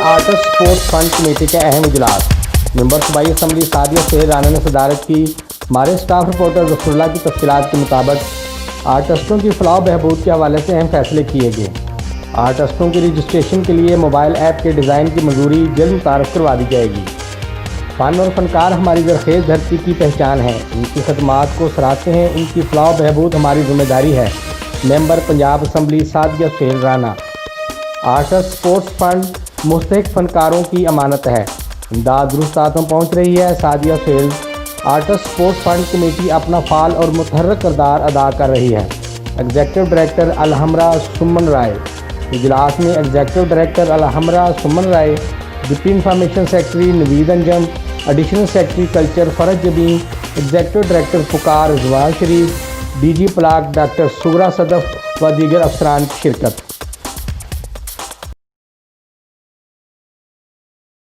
Artist sports fund committee کے اہم اجلاس۔ ممبر صوبائی اسمبلی سعدیہ سہیل رانا نے صدارت کی۔ ہمارے اسٹاف رپورٹر ظفر اللہ کی تفصیلات کے مطابق آرٹسٹوں کی فلاح و بہبود کے حوالے سے اہم فیصلے کیے گئے۔ آرٹسٹوں کی رجسٹریشن کے لیے موبائل ایپ کے ڈیزائن کی منظوری جلد متعارف کروا دی جائے گی۔ فن اور فنکار ہماری زرخیز دھرتی کی پہچان ہیں، ان کی خدمات کو سراہتے ہیں، ان کی فلاح و بہبود ہماری ذمہ داری ہے۔ Member Punjab assembly Sadia Sohail Rana. Artist sports fund مستحق فنکاروں کی امانت ہے، امداد درست ہاتھوں پہنچ رہی ہے۔ Sadia Sohail artist sports fund committee اپنا فعال اور متحرک کردار ادا کر رہی ہے۔ ایگزیکٹو ڈائریکٹر الحمرا سمن رائے۔ اجلاس میں ایگزیکٹو ڈائریکٹر الحمرا سمن رائے، ڈپٹی انفارمیشن سیکرٹری نوید انجم، ایڈیشنل سیکرٹری کلچر فرج جبین، ایگزیکٹو ڈائریکٹر پکار رضوان شریف، ڈی جی پلاک ڈاکٹر سغرا صدف و دیگر افسران کی شرکت۔